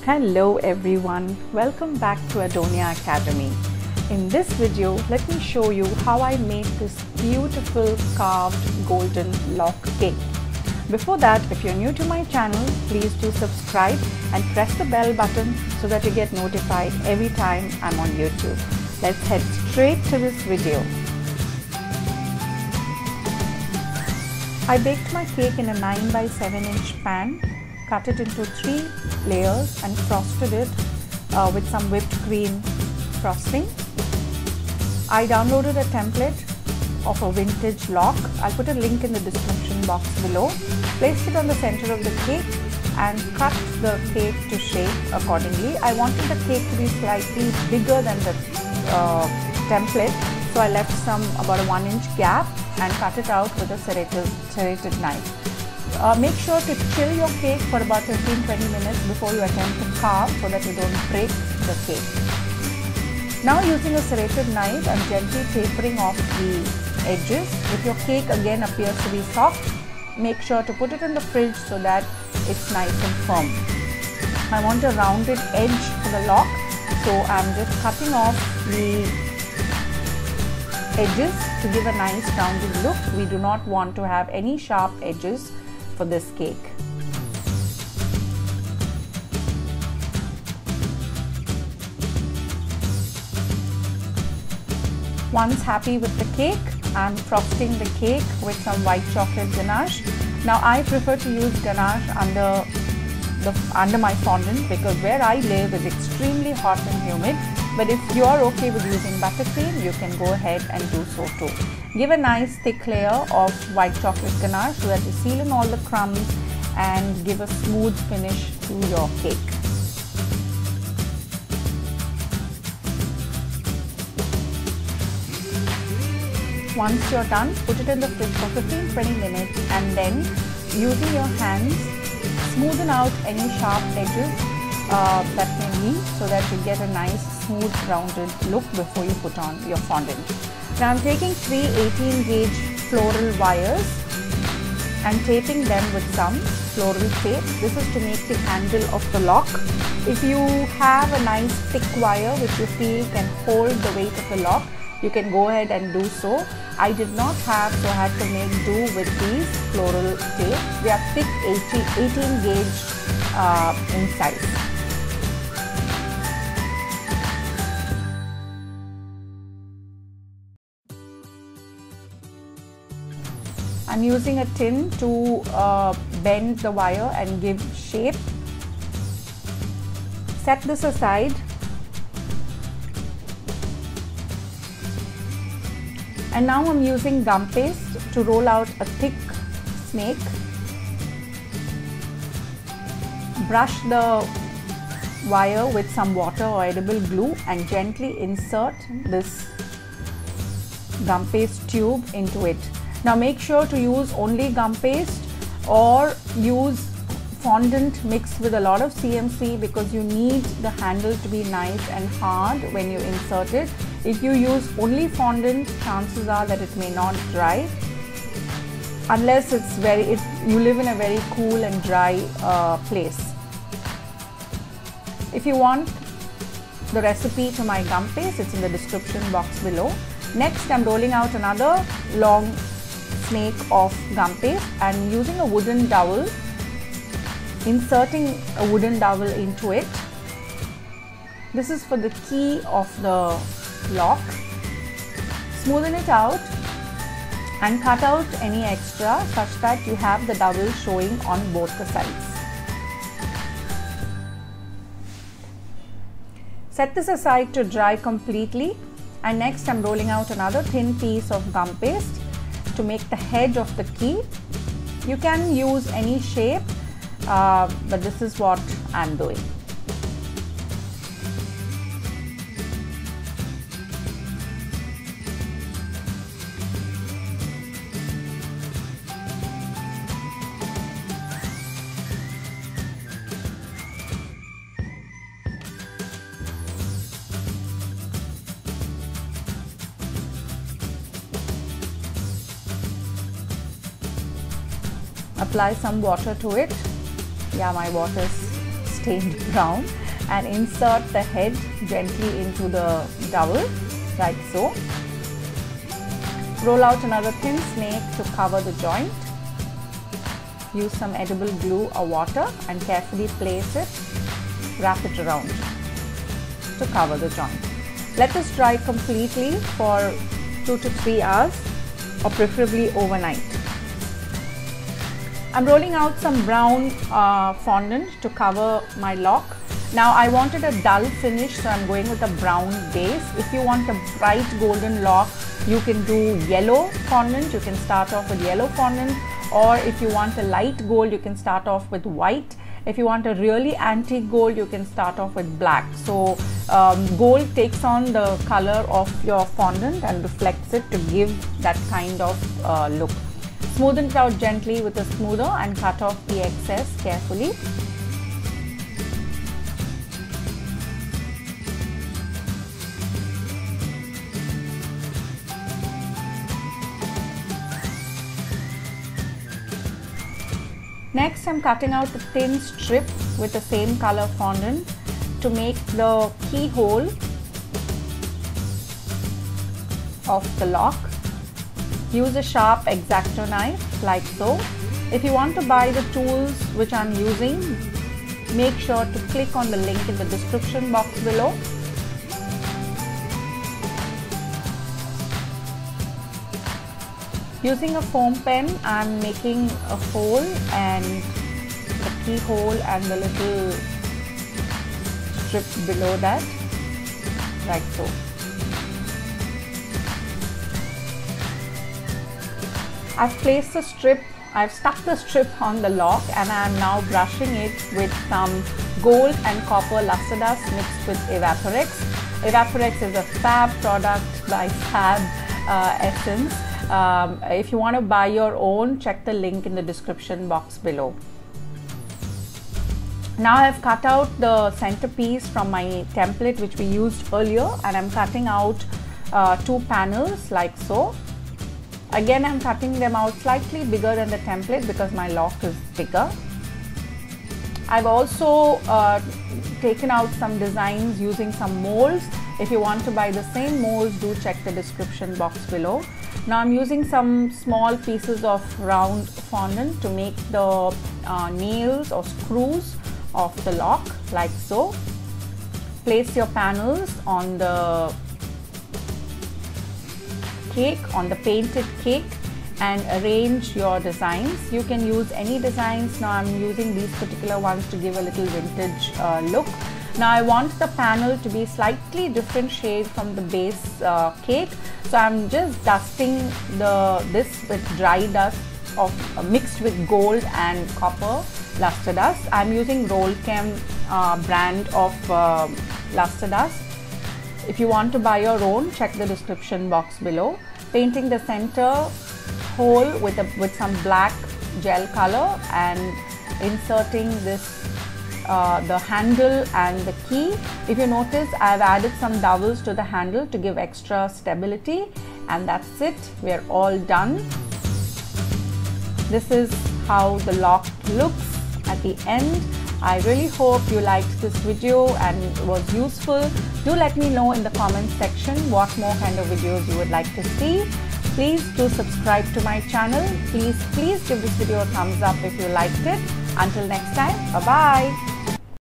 Hello everyone, welcome back to Adonia Academy. In this video, let me show you how I made this beautiful carved golden lock cake. Before that, if you're new to my channel, please do subscribe and press the bell button so that you get notified every time I'm on YouTube. Let's head straight to this video. I baked my cake in a 9 by 7 inch pan, cut it into 3 layers and frosted it with some whipped cream frosting. I downloaded a template of a vintage lock. I'll put a link in the description box below. Placed it on the center of the cake and cut the cake to shape accordingly. I wanted the cake to be slightly bigger than the template, so I left about a 1 inch gap and cut it out with a serrated knife. Make sure to chill your cake for about 15-20 minutes before you attempt to carve so that you don't break the cake. Now, using a serrated knife, I'm gently tapering off the edges. If your cake again appears to be soft, make sure to put it in the fridge so that it's nice and firm. I want a rounded edge for the lock, so I'm just cutting off the edges to give a nice rounded look. We do not want to have any sharp edges for this cake. Once happy with the cake, I'm frosting the cake with some white chocolate ganache. Now I prefer to use ganache under my fondant because where I live is extremely hot and humid. But if you are okay with using buttercream, you can go ahead and do so too. Give a nice thick layer of white chocolate ganache so that you seal in all the crumbs and give a smooth finish to your cake. Once you're done, put it in the fridge for 15-20 minutes and then using your hands, smoothen out any sharp edges that may be so that you get a nice smooth rounded look before you put on your fondant. Now I'm taking 3 18 gauge floral wires and taping them with some floral tape. This is to make the handle of the lock. If you have a nice thick wire which you feel can hold the weight of the lock, you can go ahead and do so. I did not have, so I had to make do with these floral tape. They are thick 18 gauge in size. I'm using a tin to bend the wire and give shape. Set this aside. And now I'm using gum paste to roll out a thick snake. Brush the wire with some water or edible glue and gently insert this gum paste tube into it. Now make sure to use only gum paste or use fondant mixed with a lot of CMC because you need the handle to be nice and hard when you insert it. If you use only fondant, chances are that it may not dry unless you live in a very cool and dry place. If you want the recipe to my gum paste, it's in the description box below. Next, I'm rolling out another long snake of gum paste and using a wooden dowel, inserting a wooden dowel into it. This is for the key of the lock. Smoothen it out and cut out any extra such that you have the dowel showing on both the sides. Set this aside to dry completely, and next I'm rolling out another thin piece of gum paste to make the head of the key. You can use any shape, but this is what I'm doing. Apply some water to it. Yeah, my water is stained brown, and insert the head gently into the dowel, like so. Roll out another thin snake to cover the joint. Use some edible glue or water and carefully place it, wrap it around to cover the joint. Let this dry completely for 2 to 3 hours, or preferably overnight. I'm rolling out some brown fondant to cover my lock. Now I wanted a dull finish, so I'm going with a brown base. If you want a bright golden lock, you can do yellow fondant. You can start off with yellow fondant, or if you want a light gold, you can start off with white. If you want a really antique gold, you can start off with black. So gold takes on the color of your fondant and reflects it to give that kind of look. Smoothen it out gently with a smoother and cut off the excess carefully. Next, I'm cutting out a thin strip with the same color fondant to make the keyhole of the lock. Use a sharp X-Acto knife like so. If you want to buy the tools which I'm using, make sure to click on the link in the description box below. Using a foam pen, I'm making a hole and the keyhole and the little strip below that, like so. I've placed the strip, I've stuck the strip on the lock, and I'm now brushing it with some gold and copper luster dust mixed with Evaporex. Evaporex is a fab product by Fab Essence. If you want to buy your own, check the link in the description box below. Now I've cut out the centerpiece from my template which we used earlier, and I'm cutting out 2 panels like so. Again, I'm cutting them out slightly bigger than the template because my lock is bigger. I've also taken out some designs using some molds. If you want to buy the same molds, do check the description box below. Now I'm using some small pieces of round fondant to make the nails or screws of the lock, like so. Place your panels on the cake, on the painted cake, and arrange your designs. You can use any designs. Now I'm using these particular ones to give a little vintage look. Now I want the panel to be slightly different shade from the base cake, so I'm just dusting this with dry dust mixed with gold and copper luster dust. I'm using Rollchem brand of luster dust. If you want to buy your own, check the description box below. Painting the center hole with some black gel color and inserting this the handle and the key. If you notice, I've added some dowels to the handle to give extra stability, and that's it. We're all done. This is how the lock looks at the end. I really hope you liked this video and it was useful. Do let me know in the comment section what more kind of videos you would like to see. Please do subscribe to my channel. Please give this video a thumbs up if you liked it. Until next time, bye-bye.